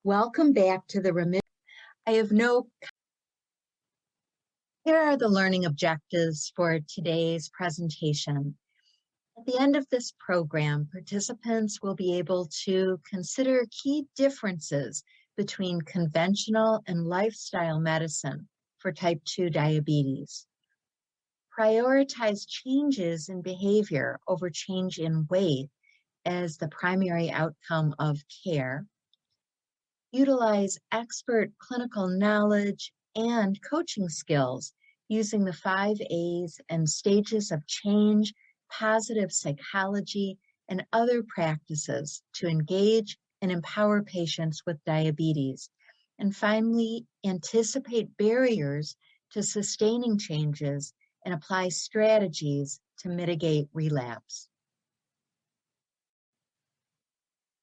Welcome back to the Remission. Here are the learning objectives for today's presentation. At the end of this program, participants will be able to consider key differences between conventional and lifestyle medicine for type 2 diabetes. Prioritize changes in behavior over change in weight as the primary outcome of care. Utilize expert clinical knowledge and coaching skills using the 5 A's and stages of change, positive psychology, and other practices to engage and empower patients with diabetes. And finally, anticipate barriers to sustaining changes and apply strategies to mitigate relapse.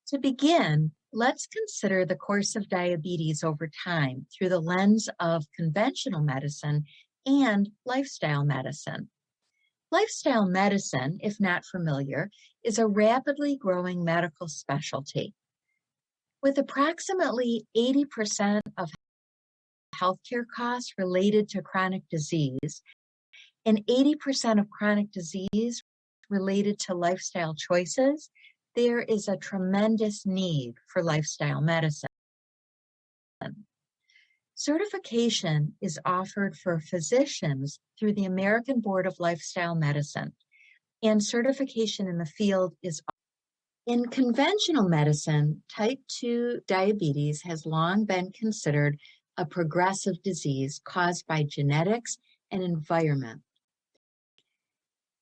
To begin, let's consider the course of diabetes over time through the lens of conventional medicine and lifestyle medicine. Lifestyle medicine, if not familiar, is a rapidly growing medical specialty. With approximately 80% of healthcare costs related to chronic disease and 80% of chronic disease related to lifestyle choices, there is a tremendous need for lifestyle medicine. Certification is offered for physicians through the American Board of Lifestyle Medicine, and certification in the field is in conventional medicine. Type 2 diabetes has long been considered a progressive disease caused by genetics and environment.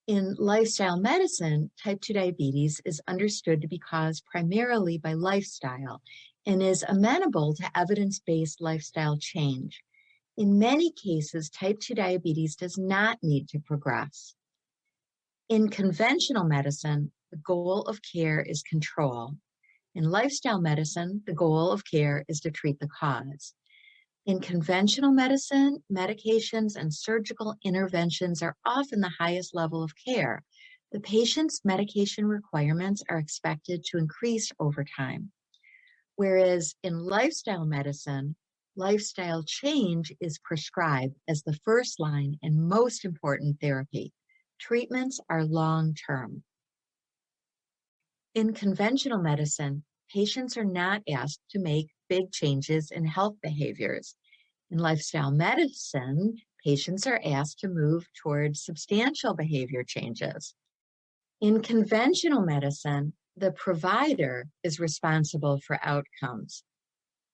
In lifestyle medicine, type 2 diabetes is understood to be caused primarily by lifestyle and is amenable to evidence-based lifestyle change. In many cases, type 2 diabetes does not need to progress. In conventional medicine, the goal of care is control. In lifestyle medicine, the goal of care is to treat the cause. In conventional medicine, medications and surgical interventions are often the highest level of care. The patient's medication requirements are expected to increase over time. Whereas in lifestyle medicine, lifestyle change is prescribed as the first line and most important therapy. Treatments are long-term. In conventional medicine, patients are not asked to make big changes in health behaviors. In lifestyle medicine, patients are asked to move towards substantial behavior changes. In conventional medicine, the provider is responsible for outcomes.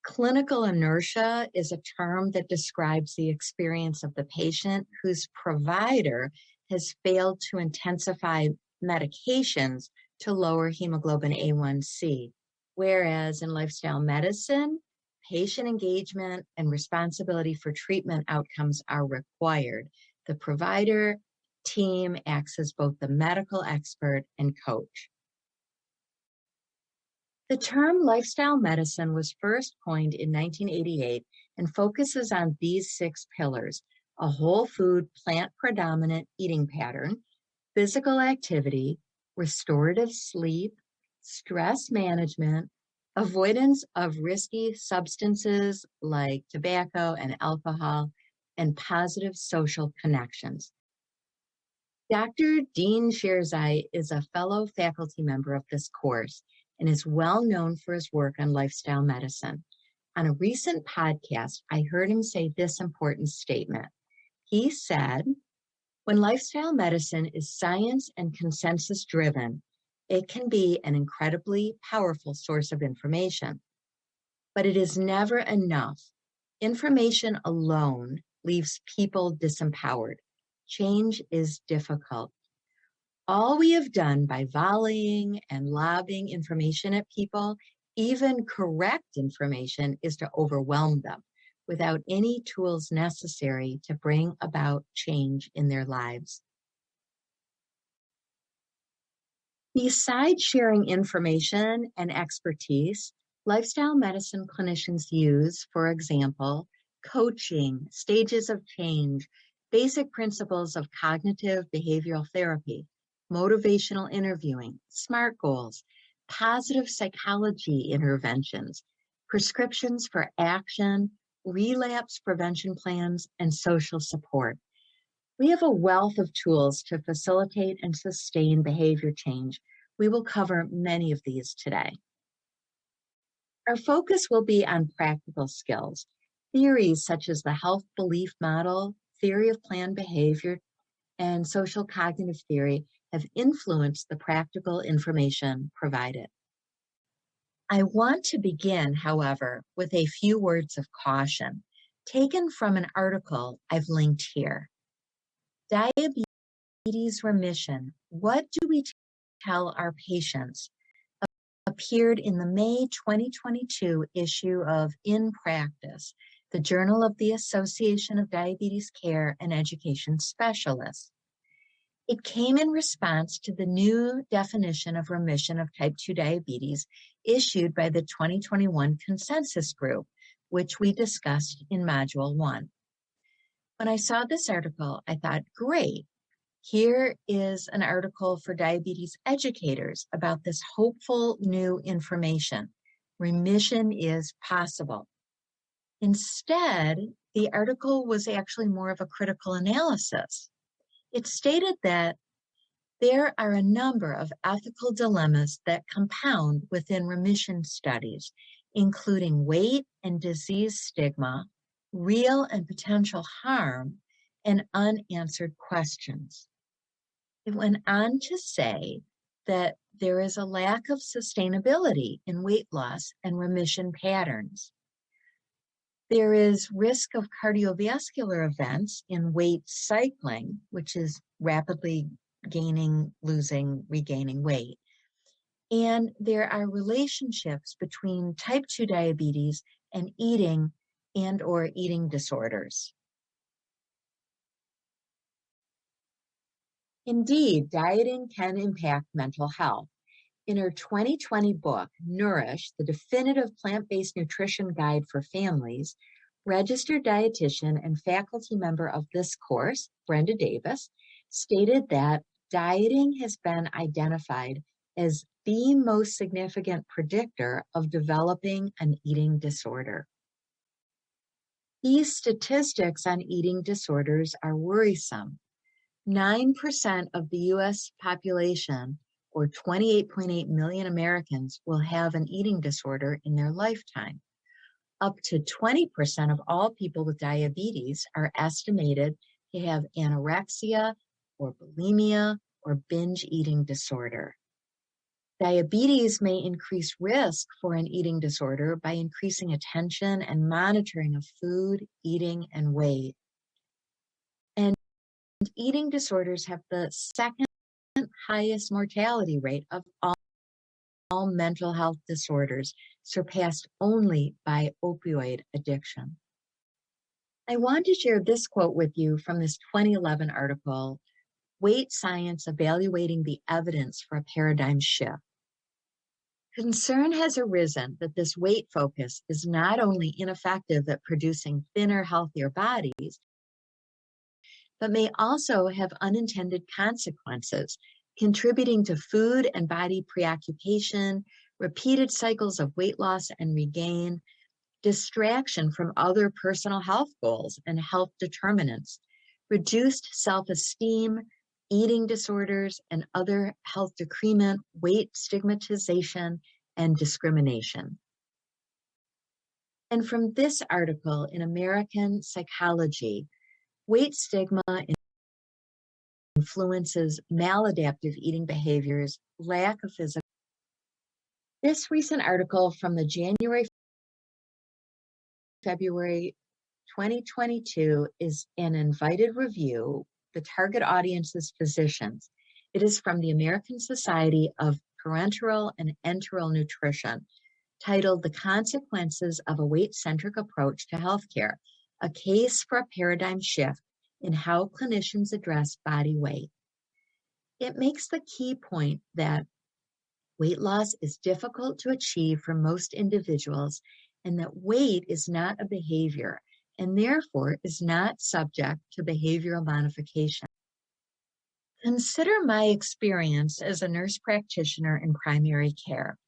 Clinical inertia is a term that describes the experience of the patient whose provider has failed to intensify medications to lower hemoglobin A1C, whereas in lifestyle medicine, patient engagement and responsibility for treatment outcomes are required. The provider team acts as both the medical expert and coach. The term lifestyle medicine was first coined in 1988 and focuses on these 6 pillars: a whole food, plant-predominant eating pattern, physical activity, restorative sleep, stress management, avoidance of risky substances like tobacco and alcohol, and positive social connections. Dr. Dean Sherzai is a fellow faculty member of this course and is well known for his work on lifestyle medicine. On a recent podcast, I heard him say this important statement. He said, "When lifestyle medicine is science and consensus driven, it can be an incredibly powerful source of information, but it is never enough. Information alone leaves people disempowered. Change is difficult. All we have done by volleying and lobbing information at people, even correct information, is to overwhelm them without any tools necessary to bring about change in their lives." Besides sharing information and expertise, lifestyle medicine clinicians use, for example, coaching, stages of change, basic principles of cognitive behavioral therapy, motivational interviewing, SMART goals, positive psychology interventions, prescriptions for action, relapse prevention plans, and social support. We have a wealth of tools to facilitate and sustain behavior change. We will cover many of these today. Our focus will be on practical skills. Theories such as the health belief model, theory of planned behavior, and social cognitive theory have influenced the practical information provided. I want to begin, however, with a few words of caution, taken from an article I've linked here. Diabetes Remission, What Do We Tell Our Patients? Appeared in the May 2022 issue of In Practice, the Journal of the Association of Diabetes Care and Education Specialists. It came in response to the new definition of remission of type 2 diabetes issued by the 2021 Consensus Group, which we discussed in Module 1. When I saw this article, I thought, great, here is an article for diabetes educators about this hopeful new information. Remission is possible. Instead, the article was actually more of a critical analysis. It stated that there are a number of ethical dilemmas that compound within remission studies, including weight and disease stigma, real and potential harm, and unanswered questions. It went on to say that there is a lack of sustainability in weight loss and remission patterns. There is risk of cardiovascular events in weight cycling, which is rapidly gaining, losing, regaining weight. And there are relationships between type 2 diabetes and eating and/or eating disorders. Indeed, dieting can impact mental health. In her 2020 book, Nourish, the definitive plant-based nutrition guide for families, registered dietitian and faculty member of this course, Brenda Davis, stated that dieting has been identified as the most significant predictor of developing an eating disorder. These statistics on eating disorders are worrisome. 9% of the U.S. population, or 28.8 million Americans, will have an eating disorder in their lifetime. Up to 20% of all people with diabetes are estimated to have anorexia or bulimia or binge eating disorder. Diabetes may increase risk for an eating disorder by increasing attention and monitoring of food, eating, and weight. Eating disorders have the second highest mortality rate of all mental health disorders, surpassed only by opioid addiction. I want to share this quote with you from this 2011 article, Weight Science Evaluating the Evidence for a Paradigm Shift. Concern has arisen that this weight focus is not only ineffective at producing thinner, healthier bodies, but may also have unintended consequences, contributing to food and body preoccupation, repeated cycles of weight loss and regain, distraction from other personal health goals and health determinants, reduced self-esteem, eating disorders, and other health decrement, weight stigmatization, and discrimination. And from this article in American Psychology, weight stigma influences maladaptive eating behaviors, lack of physical. This recent article from the January-February 2022 is an invited review. The target audience is physicians. It is from the American Society of Parenteral and Enteral Nutrition, titled The Consequences of a Weight-Centric Approach to Healthcare, a case for a paradigm shift in how clinicians address body weight. It makes the key point that weight loss is difficult to achieve for most individuals and that weight is not a behavior and therefore is not subject to behavioral modification. Consider my experience as a nurse practitioner in primary care.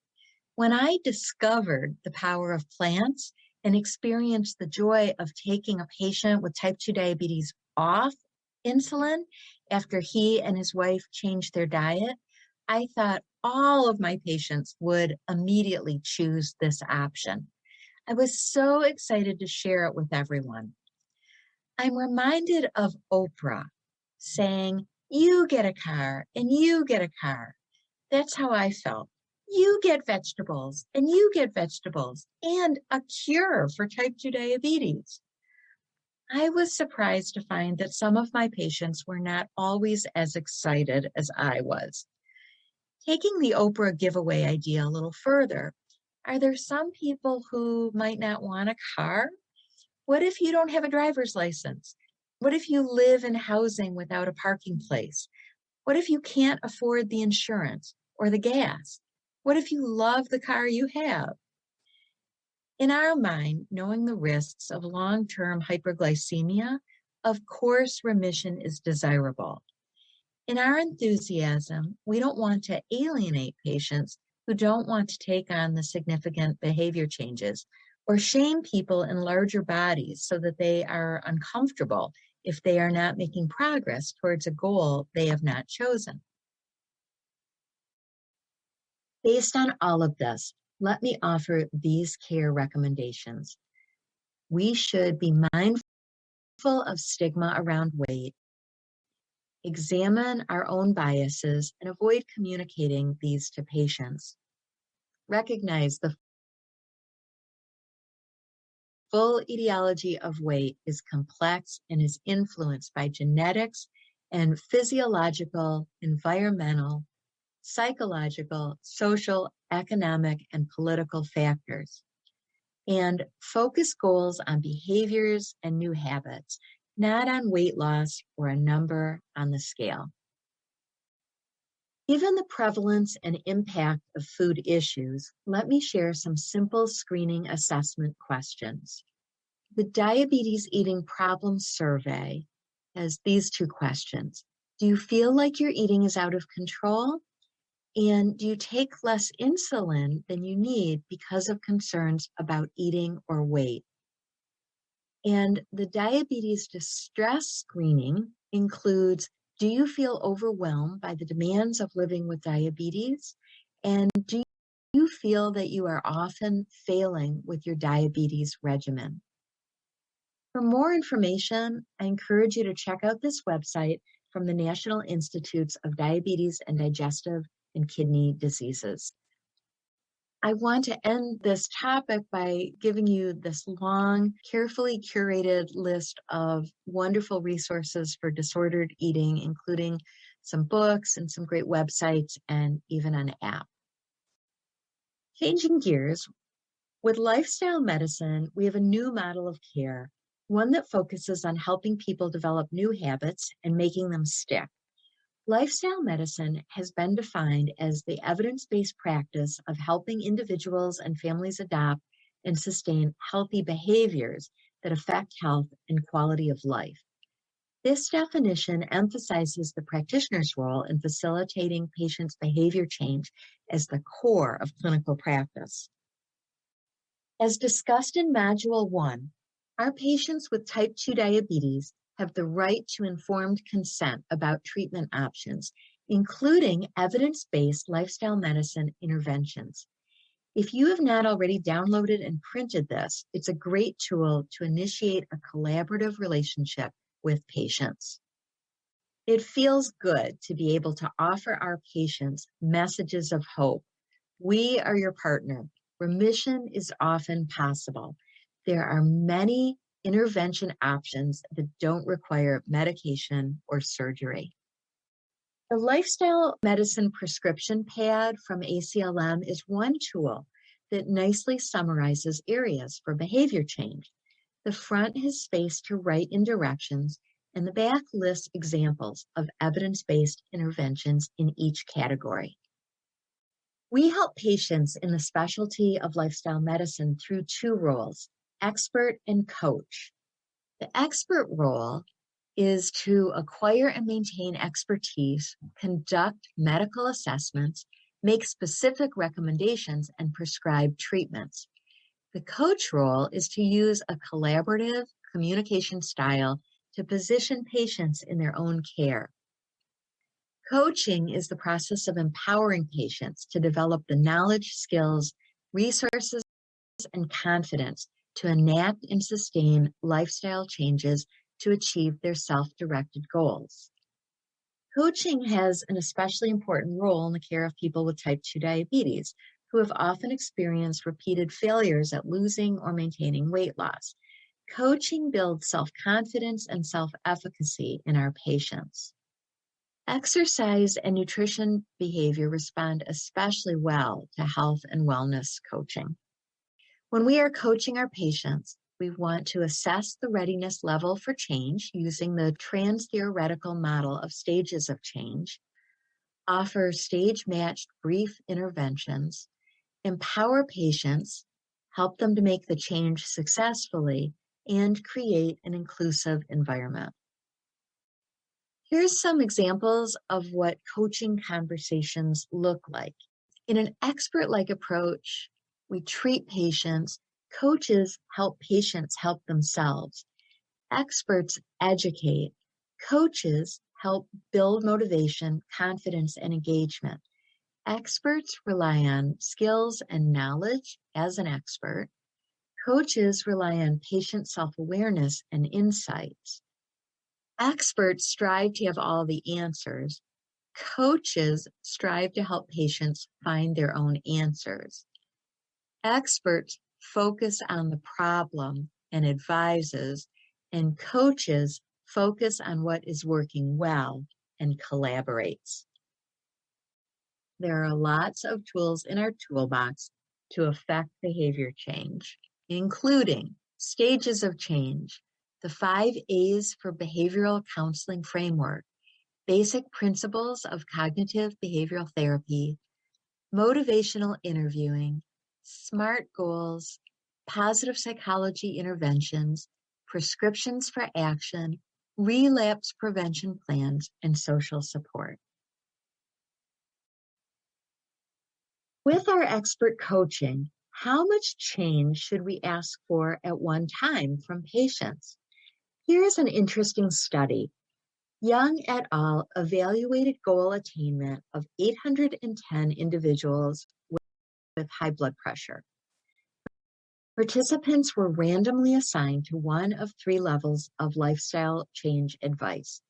When I discovered the power of plants and experienced the joy of taking a patient with type 2 diabetes off insulin after he and his wife changed their diet, I thought all of my patients would immediately choose this option. I was so excited to share it with everyone. I'm reminded of Oprah saying, "You get a car and you get a car." That's how I felt. You get vegetables and you get vegetables and a cure for type 2 diabetes. I was surprised to find that some of my patients were not always as excited as I was. Taking the Oprah giveaway idea a little further, are there some people who might not want a car? What if you don't have a driver's license? What if you live in housing without a parking place? What if you can't afford the insurance or the gas? What if you love the car you have? In our mind, knowing the risks of long-term hyperglycemia, of course, remission is desirable. In our enthusiasm, we don't want to alienate patients who don't want to take on the significant behavior changes or shame people in larger bodies so that they are uncomfortable if they are not making progress towards a goal they have not chosen. Based on all of this, let me offer these care recommendations. We should be mindful of stigma around weight, examine our own biases, and avoid communicating these to patients. Recognize the full etiology of weight is complex and is influenced by genetics and physiological, environmental, psychological, social, economic, and political factors. And focus goals on behaviors and new habits, not on weight loss or a number on the scale. Given the prevalence and impact of food issues, let me share some simple screening assessment questions. The Diabetes Eating Problem Survey has these two questions. Do you feel like your eating is out of control? And do you take less insulin than you need because of concerns about eating or weight? And the diabetes distress screening includes, do you feel overwhelmed by the demands of living with diabetes? And do you feel that you are often failing with your diabetes regimen? For more information, I encourage you to check out this website from the National Institutes of Diabetes and Digestive and Kidney Diseases. I want to end this topic by giving you this long, carefully curated list of wonderful resources for disordered eating, including some books and some great websites and even an app. Changing gears, with lifestyle medicine, we have a new model of care, one that focuses on helping people develop new habits and making them stick. Lifestyle medicine has been defined as the evidence-based practice of helping individuals and families adopt and sustain healthy behaviors that affect health and quality of life. This definition emphasizes the practitioner's role in facilitating patients' behavior change as the core of clinical practice. As discussed in Module 1, our patients with type 2 diabetes have the right to informed consent about treatment options, including evidence-based lifestyle medicine interventions. If you have not already downloaded and printed this, it's a great tool to initiate a collaborative relationship with patients. It feels good to be able to offer our patients messages of hope. We are your partner. Remission is often possible. There are many intervention options that don't require medication or surgery. The Lifestyle Medicine Prescription Pad from ACLM is one tool that nicely summarizes areas for behavior change. The front has space to write in directions, and the back lists examples of evidence-based interventions in each category. We help patients in the specialty of lifestyle medicine through two roles, expert and coach. The expert role is to acquire and maintain expertise, conduct medical assessments, make specific recommendations, and prescribe treatments. The coach role is to use a collaborative communication style to position patients in their own care. Coaching is the process of empowering patients to develop the knowledge, skills, resources, and confidence to enact and sustain lifestyle changes to achieve their self-directed goals. Coaching has an especially important role in the care of people with type 2 diabetes, who have often experienced repeated failures at losing or maintaining weight loss. Coaching builds self-confidence and self-efficacy in our patients. Exercise and nutrition behavior respond especially well to health and wellness coaching. When we are coaching our patients, we want to assess the readiness level for change using the trans-theoretical model of stages of change, offer stage-matched brief interventions, empower patients, help them to make the change successfully, and create an inclusive environment. Here's some examples of what coaching conversations look like. In an expert-like approach, we treat patients. Coaches help patients help themselves. Experts educate. Coaches help build motivation, confidence, and engagement. Experts rely on skills and knowledge as an expert. Coaches rely on patient self-awareness and insights. Experts strive to have all the answers. Coaches strive to help patients find their own answers. Experts focus on the problem and advises, and coaches focus on what is working well and collaborates. There are lots of tools in our toolbox to affect behavior change, including stages of change, the 5 A's for behavioral counseling framework, basic principles of cognitive behavioral therapy, motivational interviewing, SMART goals, positive psychology interventions, prescriptions for action, relapse prevention plans, and social support. With our expert coaching, how much change should we ask for at one time from patients? Here's an interesting study. Young et al. Evaluated goal attainment of 810 individuals with high blood pressure. Participants were randomly assigned to one of 3 levels of lifestyle change advice.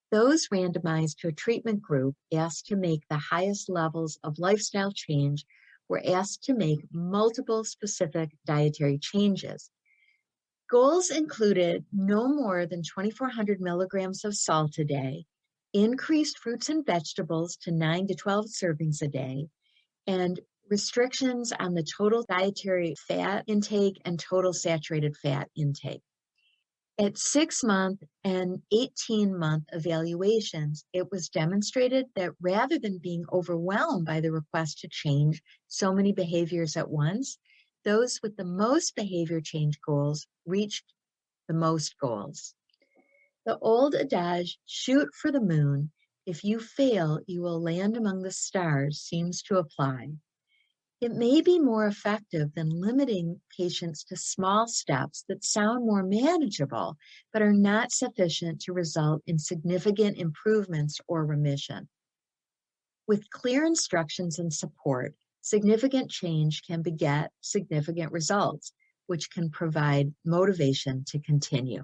Those randomized to a treatment group asked to make the highest levels of lifestyle change were asked to make multiple specific dietary changes. Goals included no more than 2,400 milligrams of salt a day, increased fruits and vegetables to 9 to 12 servings a day, and restrictions on the total dietary fat intake and total saturated fat intake. At 6-month and 18-month evaluations, it was demonstrated that rather than being overwhelmed by the request to change so many behaviors at once, those with the most behavior change goals reached the most goals. The old adage, shoot for the moon, if you fail, you will land among the stars, seems to apply. It may be more effective than limiting patients to small steps that sound more manageable, but are not sufficient to result in significant improvements or remission. With clear instructions and support, significant change can beget significant results, which can provide motivation to continue.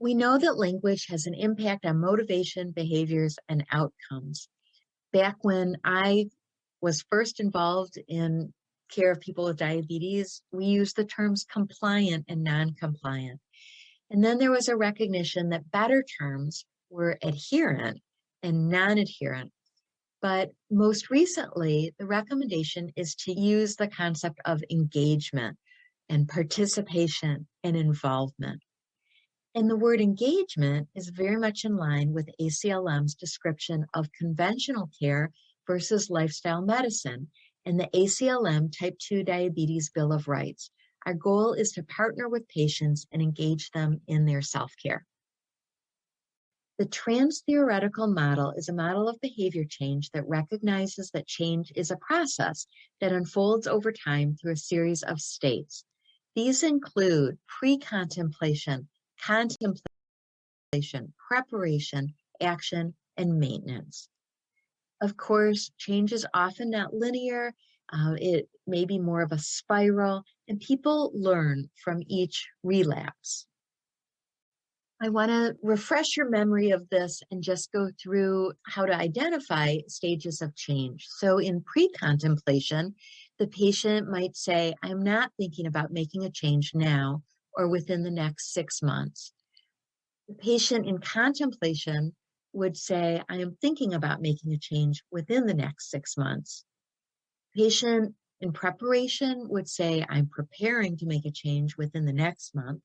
We know that language has an impact on motivation, behaviors, and outcomes. Back when I was first involved in care of people with diabetes, we used the terms compliant and non-compliant. And then there was a recognition that better terms were adherent and non-adherent. But most recently, the recommendation is to use the concept of engagement and participation and involvement. And the word engagement is very much in line with ACLM's description of conventional care versus lifestyle medicine and the ACLM Type 2 Diabetes Bill of Rights. Our goal is to partner with patients and engage them in their self-care. The trans-theoretical model is a model of behavior change that recognizes that change is a process that unfolds over time through a series of states. These include pre-contemplation, contemplation, preparation, action, and maintenance. Of course, change is often not linear. It may be more of a spiral, and people learn from each relapse. I want to refresh your memory of this and just go through how to identify stages of change. So in pre-contemplation, the patient might say, I'm not thinking about making a change now or within the next 6 months. The patient in contemplation would say, I am thinking about making a change within the next 6 months. Patient in preparation would say, I'm preparing to make a change within the next month.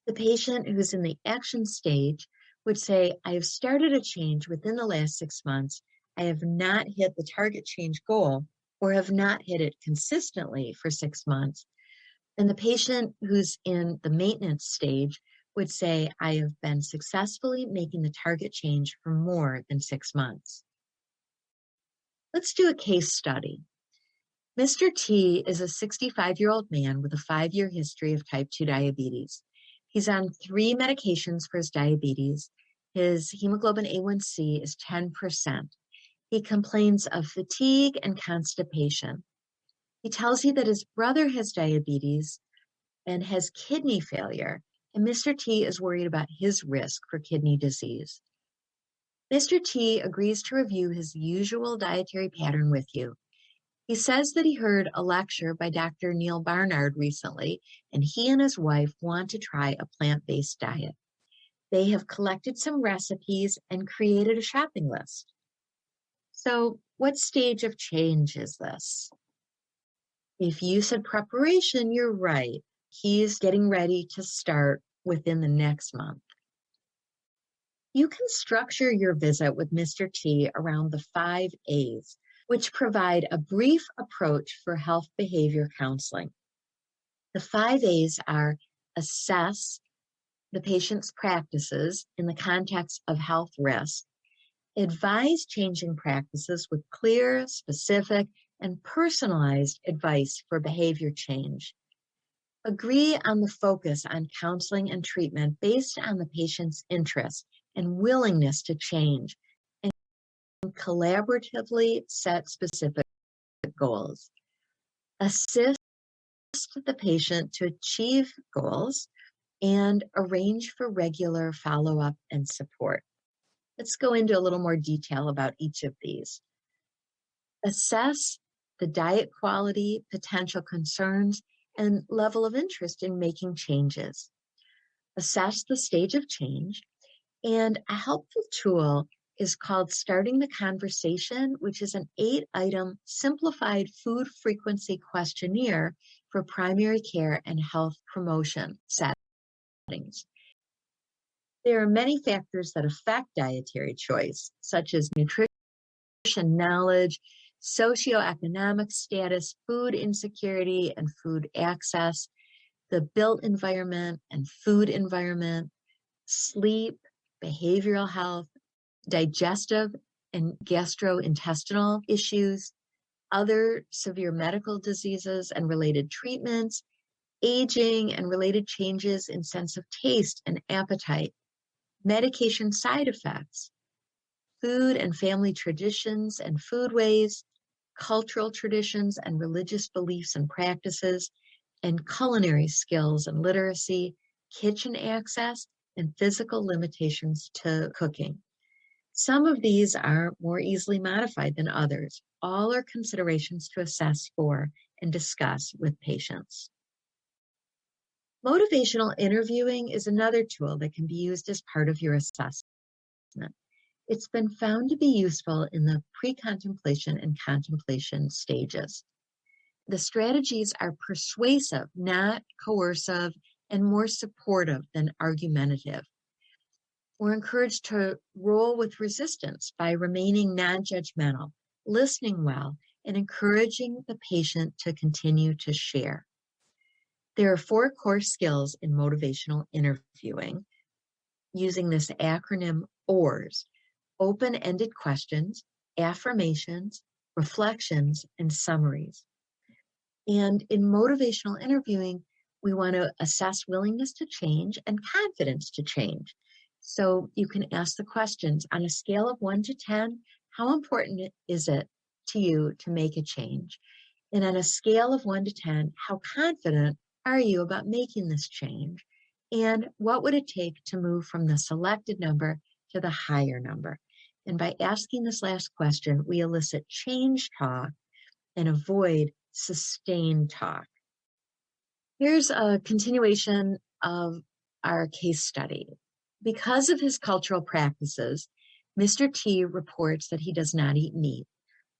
The patient who's in the action stage would say, I have started a change within the last 6 months. I have not hit the target change goal or have not hit it consistently for 6 months. And the patient who's in the maintenance stage would say, I have been successfully making the target change for more than 6 months. Let's do a case study. Mr. T is a 65-year-old man with a 5-year history of type 2 diabetes. He's on 3 medications for his diabetes. His hemoglobin A1C is 10%. He complains of fatigue and constipation. He tells you that his brother has diabetes and has kidney failure, and Mr. T is worried about his risk for kidney disease. Mr. T agrees to review his usual dietary pattern with you. He says that he heard a lecture by Dr. Neal Barnard recently, and he and his wife want to try a plant-based diet. They have collected some recipes and created a shopping list. So, what stage of change is this? If you said preparation, you're right. He's getting ready to start within the next month. You can structure your visit with Mr. T around the 5 A's, which provide a brief approach for health behavior counseling. The 5 A's are assess the patient's practices in the context of health risk, advise changing practices with clear, specific, and personalized advice for behavior change, agree on the focus on counseling and treatment based on the patient's interest and willingness to change, and collaboratively set specific goals. Assist the patient to achieve goals and arrange for regular follow-up and support. Let's go into a little more detail about each of these. Assess the diet quality, potential concerns, and level of interest in making changes. Assess the stage of change, and a helpful tool is called Starting the Conversation, which is an 8-item simplified food frequency questionnaire for primary care and health promotion settings. There are many factors that affect dietary choice, such as nutrition knowledge, socioeconomic status, food insecurity and food access, the built environment and food environment, sleep, behavioral health, digestive and gastrointestinal issues, other severe medical diseases and related treatments, aging and related changes in sense of taste and appetite, medication side effects, food and family traditions and foodways, cultural traditions and religious beliefs and practices, and culinary skills and literacy, kitchen access, and physical limitations to cooking. Some of these are more easily modified than others. All are considerations to assess for and discuss with patients. Motivational interviewing is another tool that can be used as part of your assessment. It's been found to be useful in the pre-contemplation and contemplation stages. The strategies are persuasive, not coercive, and more supportive than argumentative. We're encouraged to roll with resistance by remaining non-judgmental, listening well, and encouraging the patient to continue to share. There are 4 core skills in motivational interviewing. using this acronym OARS: open-ended questions, affirmations, reflections, and summaries. And in motivational interviewing, we want to assess willingness to change and confidence to change. So you can ask the questions on a scale of 1 to 10, how important is it to you to make a change? And on a scale of 1 to 10, how confident are you about making this change? And what would it take to move from the selected number to the higher number? And by asking this last question, we elicit change talk and avoid sustained talk. Here's a continuation of our case study. Because of his cultural practices, Mr. T reports that he does not eat meat.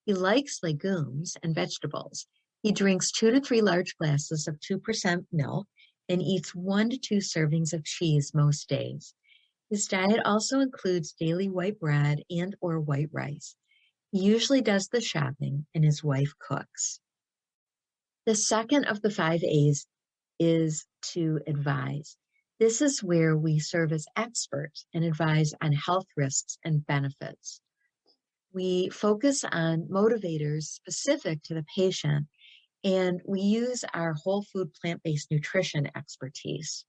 He likes legumes and vegetables. He drinks 2 to 3 large glasses of 2% milk and eats 1 to 2 servings of cheese most days. His diet also includes daily white bread and or white rice. He usually does the shopping and his wife cooks. The second of the 5 A's is to advise. This is where we serve as experts and advise on health risks and benefits. We focus on motivators specific to the patient, and we use our whole food plant-based nutrition expertise.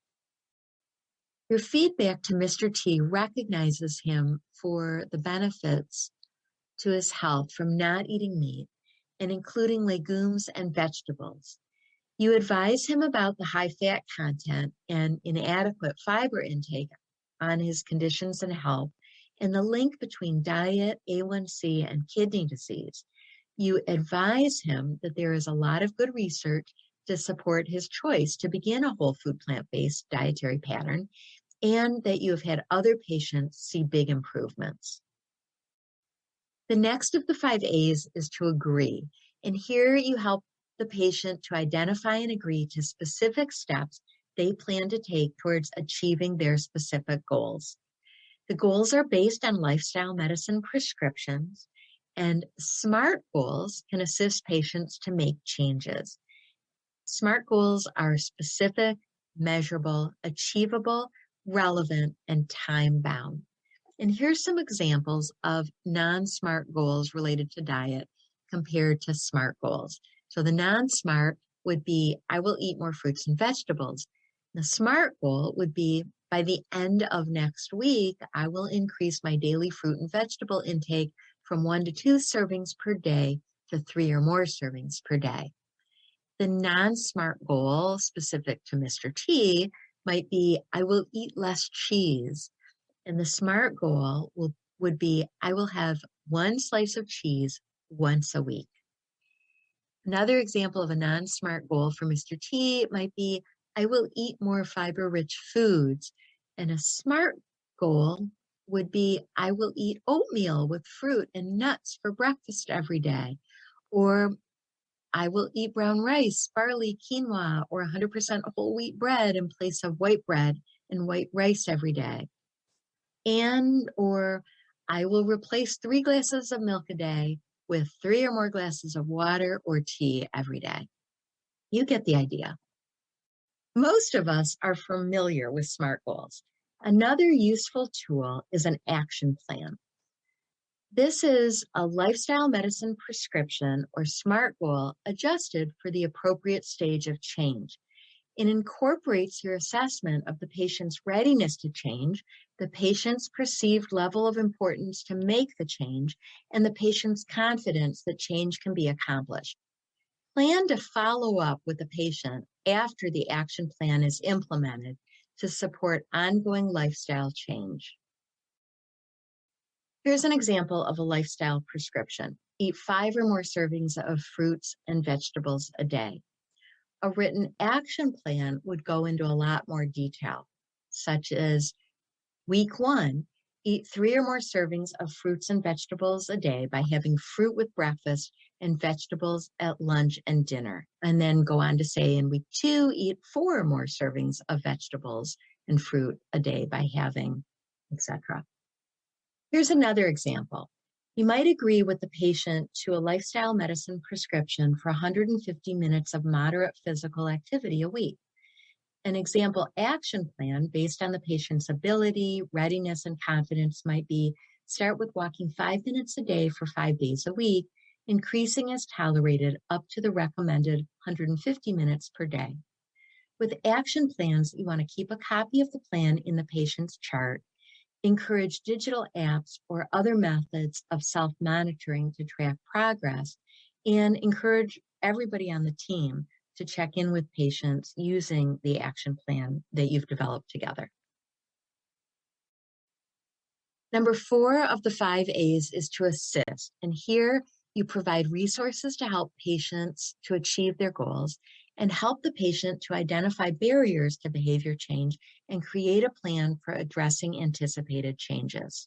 Your feedback to Mr. T recognizes him for the benefits to his health from not eating meat and including legumes and vegetables. You advise him about the high fat content and inadequate fiber intake on his conditions and health and the link between diet, A1C, and kidney disease. You advise him that there is a lot of good research to support his choice to begin a whole food plant-based dietary pattern, and that you have had other patients see big improvements. The next of the 5 A's is to agree. And here you help the patient to identify and agree to specific steps they plan to take towards achieving their specific goals. The goals are based on lifestyle medicine prescriptions, and SMART goals can assist patients to make changes. SMART goals are specific, measurable, achievable, relevant, and time-bound. And here's some examples of non-SMART goals related to diet compared to SMART goals. So the non-SMART would be, I will eat more fruits and vegetables. The SMART goal would be, by the end of next week, I will increase my daily fruit and vegetable intake from 1 to 2 servings per day to 3 or more servings per day. The non-SMART goal specific to Mr. T might be, I will eat less cheese. And the SMART goal would be, I will have 1 slice of cheese once a week. Another example of a non-SMART goal for Mr. T might be, I will eat more fiber-rich foods. And a SMART goal would be, I will eat oatmeal with fruit and nuts for breakfast every day. Or I will eat brown rice, barley, quinoa, or 100% whole wheat bread in place of white bread and white rice every day. Or I will replace 3 glasses of milk a day with 3 or more glasses of water or tea every day. You get the idea. Most of us are familiar with SMART goals. Another useful tool is an action plan. This is a lifestyle medicine prescription or SMART goal adjusted for the appropriate stage of change. It incorporates your assessment of the patient's readiness to change, the patient's perceived level of importance to make the change, and the patient's confidence that change can be accomplished. Plan to follow up with the patient after the action plan is implemented to support ongoing lifestyle change. Here's an example of a lifestyle prescription. Eat 5 or more servings of fruits and vegetables a day. A written action plan would go into a lot more detail, such as week 1, eat 3 or more servings of fruits and vegetables a day by having fruit with breakfast and vegetables at lunch and dinner. And then go on to say in week 2, eat 4 or more servings of vegetables and fruit a day by having, etc. Here's another example. You might agree with the patient to a lifestyle medicine prescription for 150 minutes of moderate physical activity a week. An example action plan based on the patient's ability, readiness, and confidence might be start with walking 5 minutes a day for 5 days a week, increasing as tolerated up to the recommended 150 minutes per day. With action plans, you want to keep a copy of the plan in the patient's chart, encourage digital apps or other methods of self-monitoring to track progress, and encourage everybody on the team to check in with patients using the action plan that you've developed together. Number 4 of the 5 A's is to assist. And here you provide resources to help patients to achieve their goals and help the patient to identify barriers to behavior change and create a plan for addressing anticipated changes.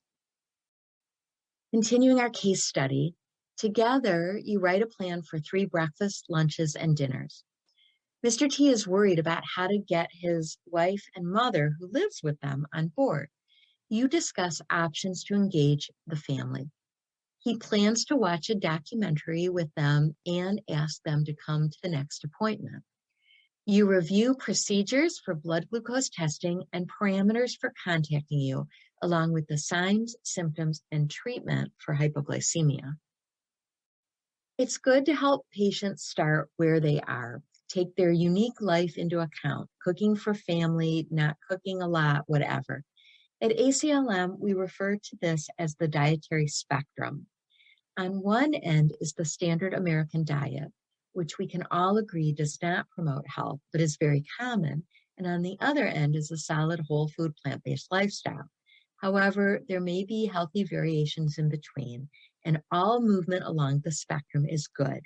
Continuing our case study, together you write a plan for 3 breakfasts, lunches, and dinners. Mr. T is worried about how to get his wife and mother, who lives with them, on board. You discuss options to engage the family. He plans to watch a documentary with them and ask them to come to the next appointment. You review procedures for blood glucose testing and parameters for contacting you, along with the signs, symptoms, and treatment for hypoglycemia. It's good to help patients start where they are. Take their unique life into account, cooking for family, not cooking a lot, whatever. At ACLM, we refer to this as the dietary spectrum. On one end is the standard American diet, which we can all agree does not promote health, but is very common. And on the other end is a solid whole food plant-based lifestyle. However, there may be healthy variations in between, and all movement along the spectrum is good.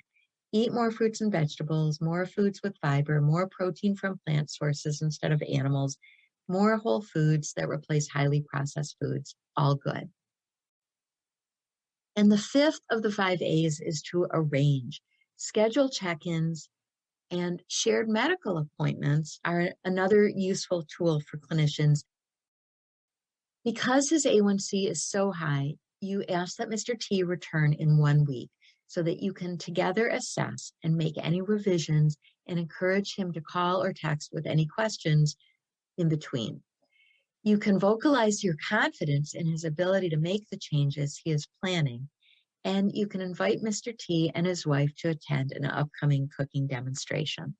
Eat more fruits and vegetables, more foods with fiber, more protein from plant sources instead of animals, more whole foods that replace highly processed foods, all good. And the 5th of the 5 A's is to arrange. Schedule check-ins and shared medical appointments are another useful tool for clinicians. Because his A1C is so high, you ask that Mr. T return in 1 week so that you can together assess and make any revisions and encourage him to call or text with any questions in between. You can vocalize your confidence in his ability to make the changes he is planning, and you can invite Mr. T and his wife to attend an upcoming cooking demonstration.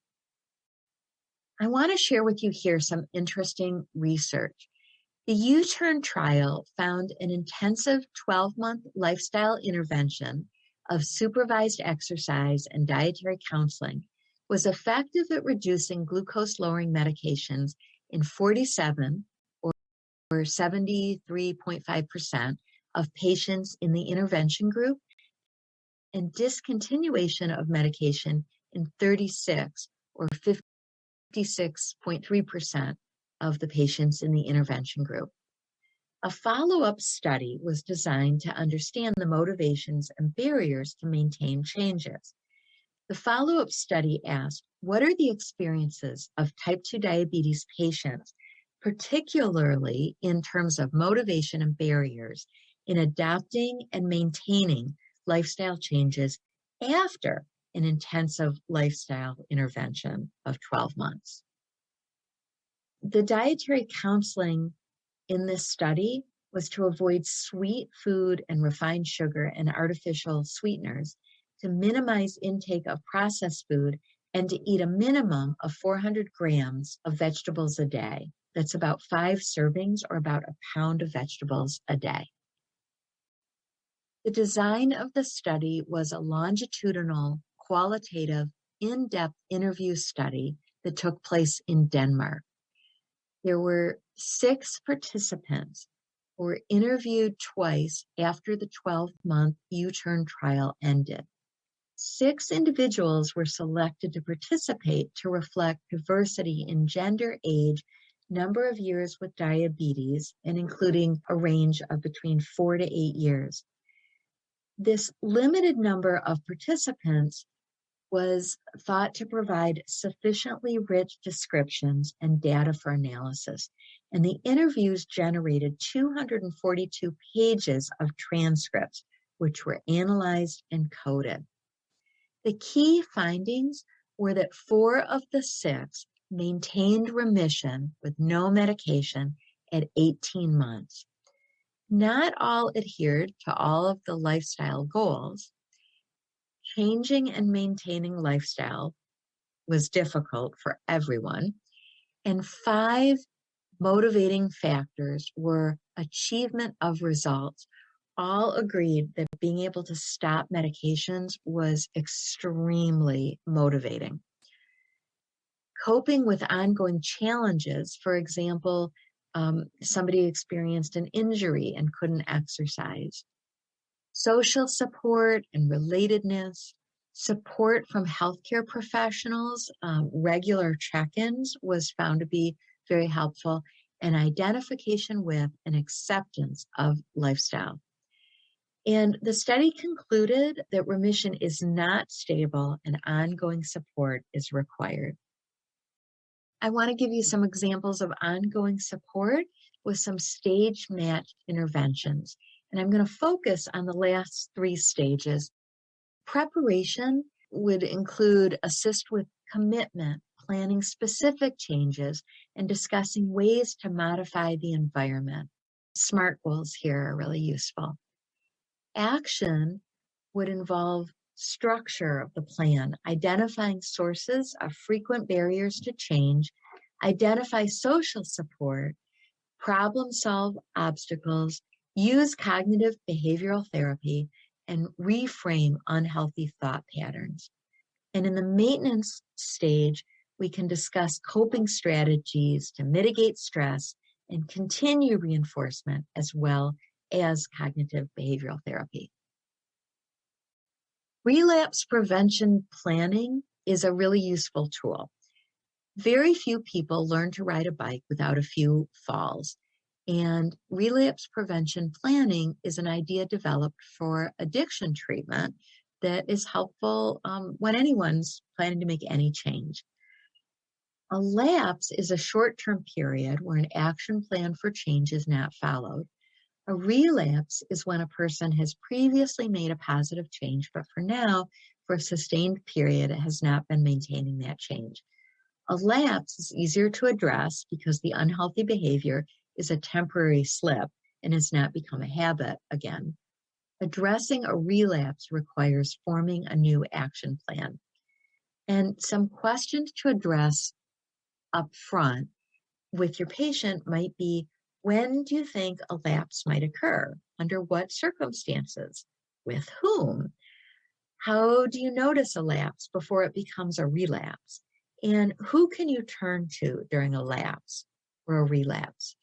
I want to share with you here some interesting research. The U-Turn trial found an intensive 12-month lifestyle intervention of supervised exercise and dietary counseling was effective at reducing glucose-lowering medications in 47 or 73.5% of patients in the intervention group, and discontinuation of medication in 36 or 56.3% of the patients in the intervention group. A follow-up study was designed to understand the motivations and barriers to maintain changes. The follow-up study asked, what are the experiences of type 2 diabetes patients, particularly in terms of motivation and barriers, in adopting and maintaining lifestyle changes after an intensive lifestyle intervention of 12 months. The dietary counseling in this study was to avoid sweet food and refined sugar and artificial sweeteners, to minimize intake of processed food, and to eat a minimum of 400 grams of vegetables a day. That's about 5 servings or about a pound of vegetables a day. The design of the study was a longitudinal, qualitative, in-depth interview study that took place in Denmark. There were 6 participants who were interviewed twice after the 12-month U-Turn trial ended. 6 individuals were selected to participate to reflect diversity in gender, age, number of years with diabetes, and including a range of between 4 to 8 years. This limited number of participants was thought to provide sufficiently rich descriptions and data for analysis, and the interviews generated 242 pages of transcripts, which were analyzed and coded. The key findings were that 4 of the 6 maintained remission with no medication at 18 months. Not all adhered to all of the lifestyle goals. Changing and maintaining lifestyle was difficult for everyone. And 5 motivating factors were achievement of results. All agreed that being able to stop medications was extremely motivating. Coping with ongoing challenges, for example, somebody experienced an injury and couldn't exercise. Social support and relatedness, support from healthcare professionals, regular check-ins was found to be very helpful, and identification with and acceptance of lifestyle. And the study concluded that remission is not stable and ongoing support is required. I want to give you some examples of ongoing support with some stage-matched interventions. And I'm going to focus on the last 3 stages. Preparation would include assist with commitment, planning specific changes, and discussing ways to modify the environment. SMART goals here are really useful. Action would involve structure of the plan, identifying sources of frequent barriers to change, identify social support, problem solve obstacles, use cognitive behavioral therapy, and reframe unhealthy thought patterns. And in the maintenance stage, we can discuss coping strategies to mitigate stress and continue reinforcement as well as cognitive behavioral therapy. Relapse prevention planning is a really useful tool. Very few people learn to ride a bike without a few falls. And relapse prevention planning is an idea developed for addiction treatment that is helpful when anyone's planning to make any change. A lapse is a short-term period where an action plan for change is not followed. A relapse is when a person has previously made a positive change, but for now, for a sustained period, it has not been maintaining that change. A lapse is easier to address because the unhealthy behavior is a temporary slip and has not become a habit again. Addressing a relapse requires forming a new action plan. And some questions to address up front with your patient might be, when do you think a lapse might occur? Under what circumstances? With whom? How do you notice a lapse before it becomes a relapse? And who can you turn to during a lapse or a relapse?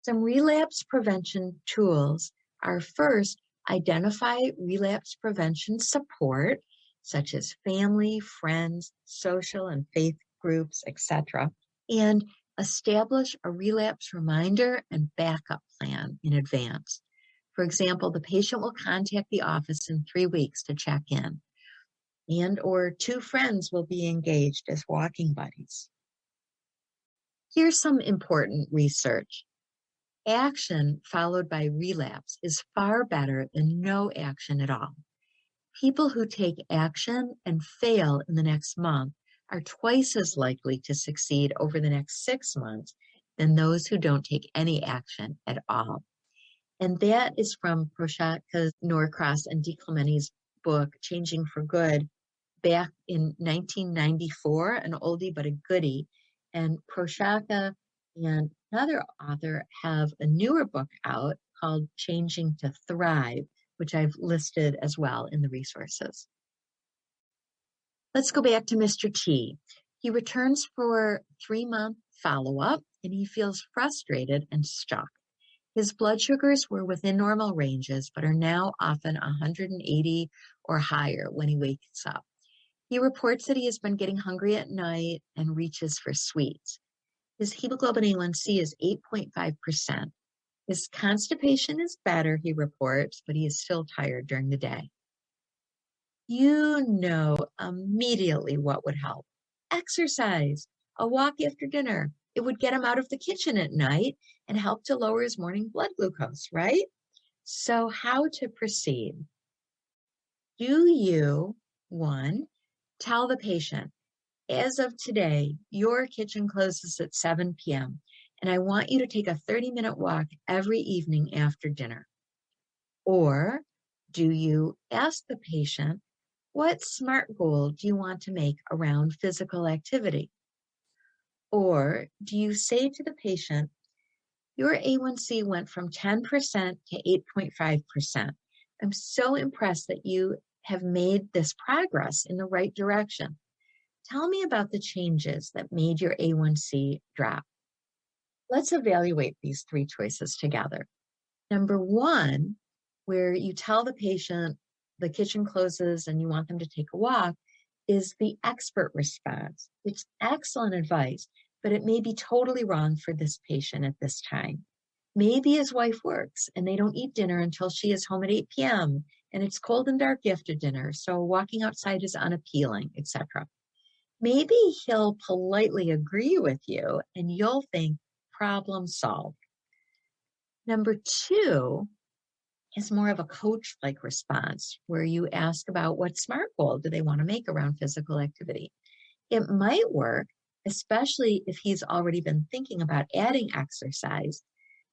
Some relapse prevention tools are, first, identify relapse prevention support, such as family, friends, social and faith groups, etc., and establish a relapse reminder and backup plan in advance. For example, the patient will contact the office in 3 weeks to check in, and or 2 friends will be engaged as walking buddies. Here's some important research. Action followed by relapse is far better than no action at all. People who take action and fail in the next month are twice as likely to succeed over the next 6 months than those who don't take any action at all. And that is from Prochaska, Norcross, and DiClemente's book, Changing for Good, back in 1994, an oldie but a goodie. And Prochaska and another author have a newer book out called Changing to Thrive, which I've listed as well in the resources. Let's go back to Mr. T. He returns for 3-month follow-up, and he feels frustrated and stuck. His blood sugars were within normal ranges, but are now often 180 or higher when he wakes up. He reports that he has been getting hungry at night and reaches for sweets. His hemoglobin A1C is 8.5%. His constipation is better, he reports, but he is still tired during the day. You know immediately what would help. Exercise, a walk after dinner. It would get him out of the kitchen at night and help to lower his morning blood glucose, right? So how to proceed? Do you, 1, tell the patient, As of today, your kitchen closes at 7 p.m., and I want you to take a 30-minute walk every evening after dinner. Or do you ask the patient, what SMART goal do you want to make around physical activity? Or do you say to the patient, your A1C went from 10% to 8.5%. I'm so impressed that you have made this progress in the right direction. Tell me about the changes that made your A1C drop. Let's evaluate these three choices together. Number one, where you tell the patient the kitchen closes and you want them to take a walk, is the expert response. It's excellent advice, but it may be totally wrong for this patient at this time. Maybe his wife works and they don't eat dinner until she is home at 8 p.m. and it's cold and dark after dinner, so walking outside is unappealing, etc. Maybe he'll politely agree with you and you'll think problem solved. Number two is more of a coach-like response where you ask about what SMART goal do they want to make around physical activity. It might work, especially if he's already been thinking about adding exercise.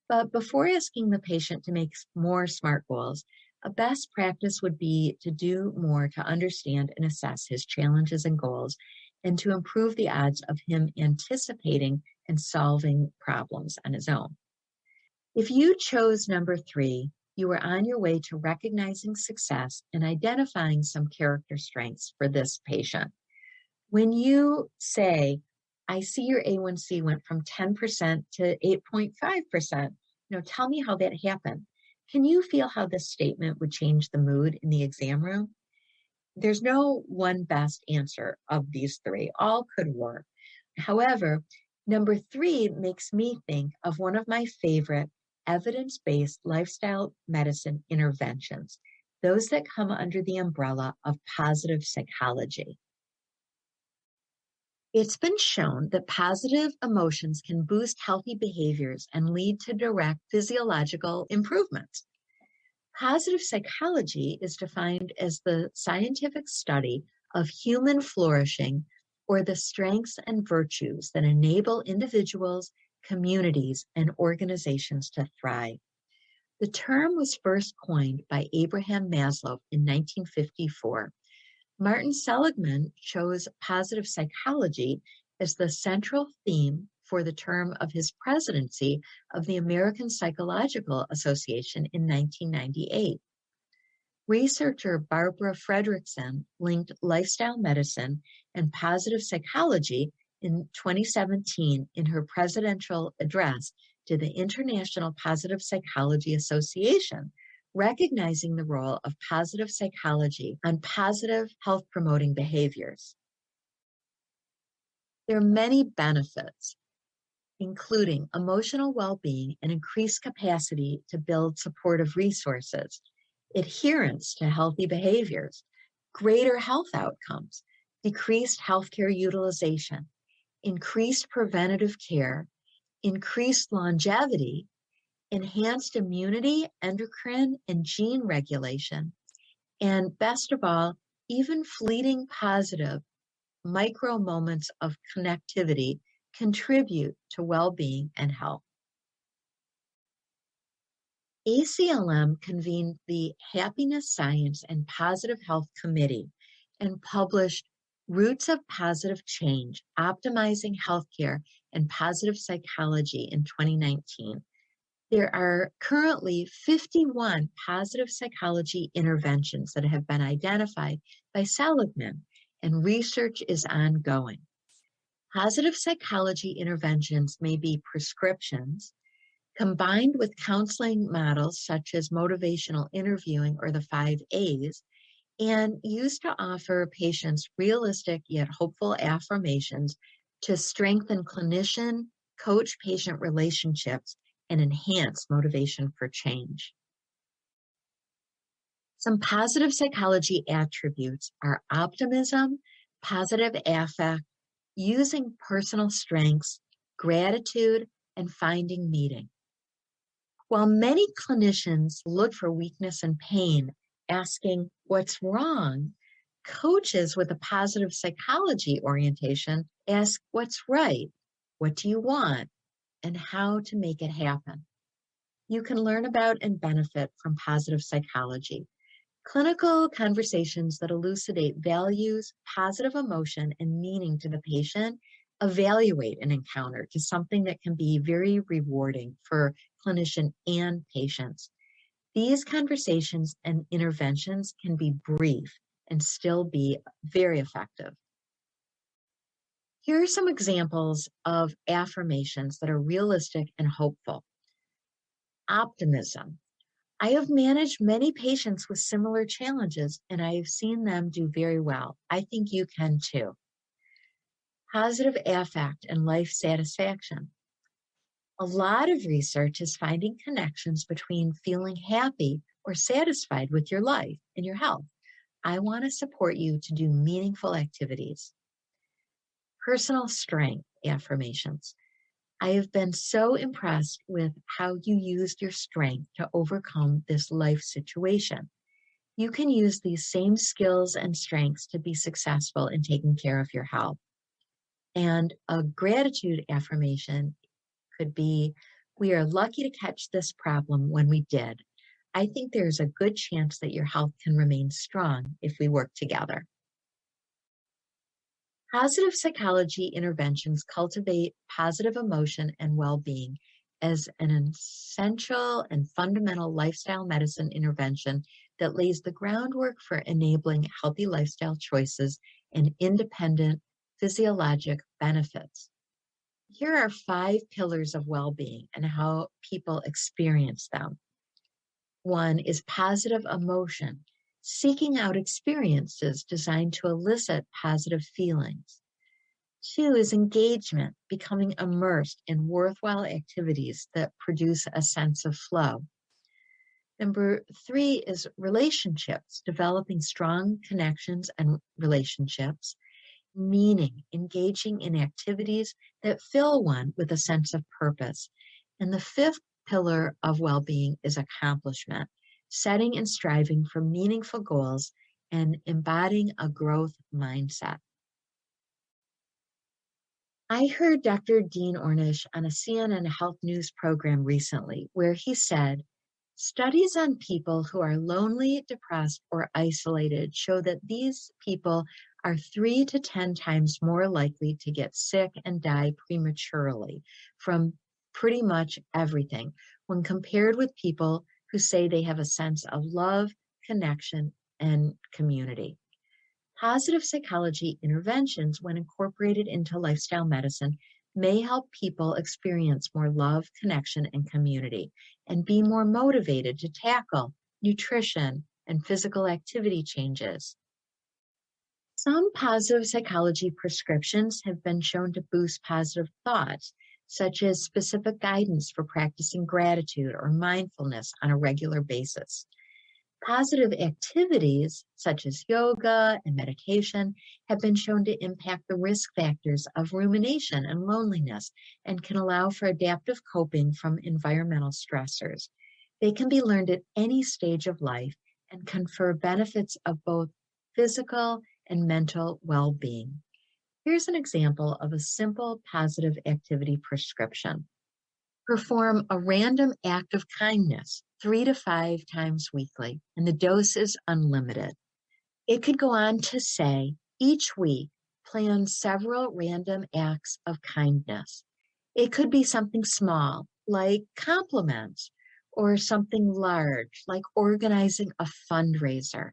But before asking the patient to make more SMART goals, a best practice would be to do more to understand and assess his challenges and goals and to improve the odds of him anticipating and solving problems on his own. If you chose number three, you were on your way to recognizing success and identifying some character strengths for this patient. When you say, I see your A1C went from 10% to 8.5%, tell me how that happened. Can you feel how this statement would change the mood in the exam room? There's no one best answer of these three. All could work. However, number three makes me think of one of my favorite evidence-based lifestyle medicine interventions, those that come under the umbrella of positive psychology. It's been shown that positive emotions can boost healthy behaviors and lead to direct physiological improvements. Positive psychology is defined as the scientific study of human flourishing or the strengths and virtues that enable individuals, communities, and organizations to thrive. The term was first coined by Abraham Maslow in 1954. Martin Seligman chose positive psychology as the central theme for the term of his presidency of the American Psychological Association in 1998. Researcher Barbara Fredrickson linked lifestyle medicine and positive psychology in 2017 in her presidential address to the International Positive Psychology Association, recognizing the role of positive psychology on positive health-promoting behaviors. There are many benefits, including emotional well-being and increased capacity to build supportive resources, adherence to healthy behaviors, greater health outcomes, decreased healthcare utilization, increased preventative care, increased longevity, enhanced immunity, endocrine, and gene regulation, and best of all, even fleeting positive micro moments of connectivity contribute to well-being and health. ACLM convened the Happiness Science and Positive Health Committee and published Roots of Positive Change, Optimizing Healthcare and Positive Psychology in 2019. There are currently 51 positive psychology interventions that have been identified by Seligman, and research is ongoing. Positive psychology interventions may be prescriptions, combined with counseling models such as motivational interviewing or the 5 A's, and used to offer patients realistic yet hopeful affirmations to strengthen clinician, coach-patient relationships and enhance motivation for change. Some positive psychology attributes are optimism, positive affect, using personal strengths, gratitude, and finding meaning. While many clinicians look for weakness and pain, asking what's wrong, Coaches with a positive psychology orientation ask what's right, what do you want, and how to make it happen. You can learn about and benefit from positive psychology. Clinical conversations that elucidate values, positive emotion, and meaning to the patient evaluate an encounter to something that can be very rewarding for clinician and patients. These conversations and interventions can be brief and still be very effective. Here are some examples of affirmations that are realistic and hopeful. Optimism. I have managed many patients with similar challenges, and I have seen them do very well. I think you can too. Positive affect and life satisfaction. A lot of research is finding connections between feeling happy or satisfied with your life and your health. I want to support you to do meaningful activities. Personal strength affirmations. I have been so impressed with how you used your strength to overcome this life situation. You can use these same skills and strengths to be successful in taking care of your health. And a gratitude affirmation could be, we are lucky to catch this problem when we did. I think there's a good chance that your health can remain strong if we work together. Positive psychology interventions cultivate positive emotion and well-being as an essential and fundamental lifestyle medicine intervention that lays the groundwork for enabling healthy lifestyle choices and independent physiologic benefits. Here are 5 pillars of well-being and how people experience them. 1 is positive emotion, seeking out experiences designed to elicit positive feelings. 2 is engagement, becoming immersed in worthwhile activities that produce a sense of flow. Number 3 is relationships, developing strong connections and relationships. Meaning, engaging in activities that fill one with a sense of purpose. And the 5th pillar of well-being is accomplishment, setting and striving for meaningful goals and embodying a growth mindset. I heard Dr. Dean Ornish on a CNN Health News program recently where he said, studies on people who are lonely, depressed, or isolated show that these people are 3 to 10 times more likely to get sick and die prematurely from pretty much everything when compared with people who say they have a sense of love, connection, and community. Positive psychology interventions, when incorporated into lifestyle medicine, may help people experience more love, connection, and community, and be more motivated to tackle nutrition and physical activity changes. Some positive psychology prescriptions have been shown to boost positive thoughts, such as specific guidance for practicing gratitude or mindfulness on a regular basis. Positive activities, such as yoga and meditation, have been shown to impact the risk factors of rumination and loneliness and can allow for adaptive coping from environmental stressors. They can be learned at any stage of life and confer benefits of both physical and mental well-being. Here's an example of a simple positive activity prescription. Perform a random act of kindness 3 to 5 times weekly, and the dose is unlimited. It could go on to say, each week, plan several random acts of kindness. It could be something small, like compliments, or something large, like organizing a fundraiser.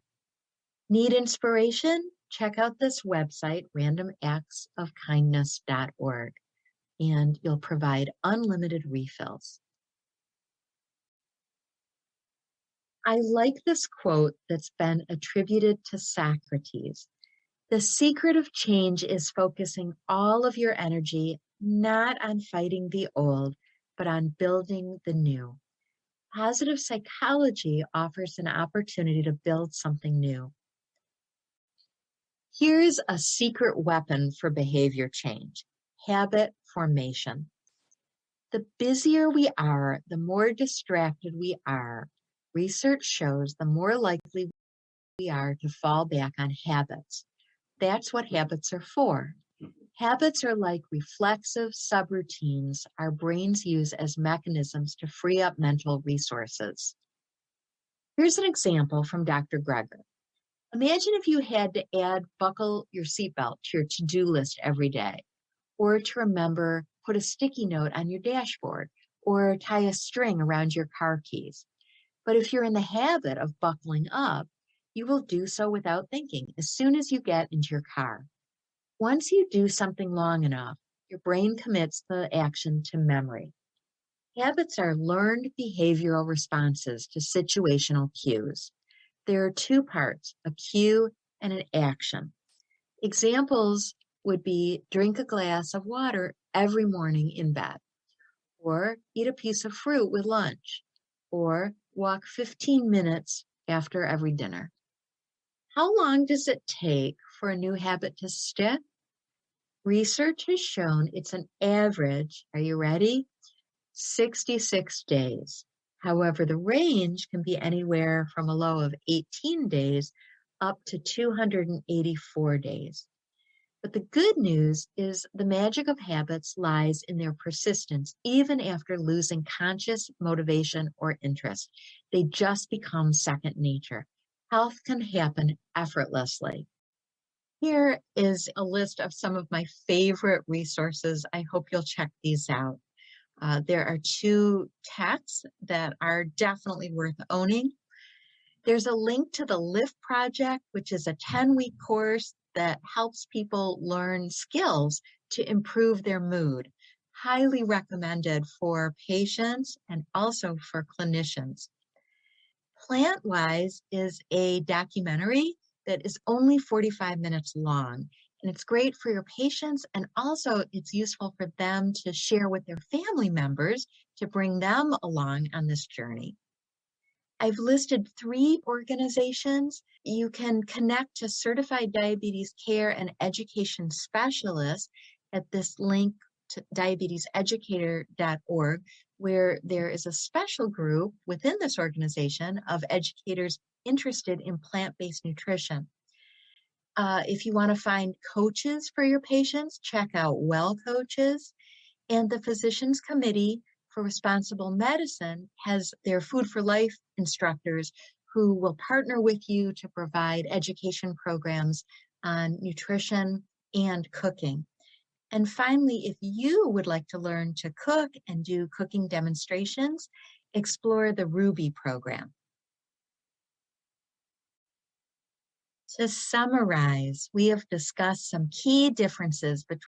Need inspiration? Check out this website, randomactsofkindness.org, and you'll provide unlimited refills. I like this quote that's been attributed to Socrates. The secret of change is focusing all of your energy not on fighting the old, but on building the new. Positive psychology offers an opportunity to build something new. Here's a secret weapon for behavior change: habit formation. The busier we are, the more distracted we are. Research shows the more likely we are to fall back on habits. That's what habits are for. Habits are like reflexive subroutines our brains use as mechanisms to free up mental resources. Here's an example from Dr. Greger. Imagine if you had to add buckle your seatbelt to your to-do list every day, or to remember put a sticky note on your dashboard, or tie a string around your car keys. But if you're in the habit of buckling up, you will do so without thinking as soon as you get into your car. Once you do something long enough, your brain commits the action to memory. Habits are learned behavioral responses to situational cues. There are two parts, a cue and an action. Examples would be drink a glass of water every morning in bed, or eat a piece of fruit with lunch, or walk 15 minutes after every dinner. How long does it take for a new habit to stick? Research has shown it's an average, are you ready? 66 days. However, the range can be anywhere from a low of 18 days up to 284 days. But the good news is the magic of habits lies in their persistence, even after losing conscious motivation or interest. They just become second nature. Health can happen effortlessly. Here is a list of some of my favorite resources. I hope you'll check these out. There are two texts that are definitely worth owning. There's a link to the LIFT project, which is a 10-week course that helps people learn skills to improve their mood. Highly recommended for patients and also for clinicians. PlantWise is a documentary that is only 45 minutes long. And it's great for your patients, and also it's useful for them to share with their family members to bring them along on this journey. I've listed 3 organizations. You can connect to certified diabetes care and education specialists at this link to diabeteseducator.org, where there is a special group within this organization of educators interested in plant-based nutrition. If you want to find coaches for your patients, check out Well Coaches. And the Physicians Committee for Responsible Medicine has their Food for Life instructors who will partner with you to provide education programs on nutrition and cooking. And finally, if you would like to learn to cook and do cooking demonstrations, explore the Ruby program. To summarize, we have discussed some key differences between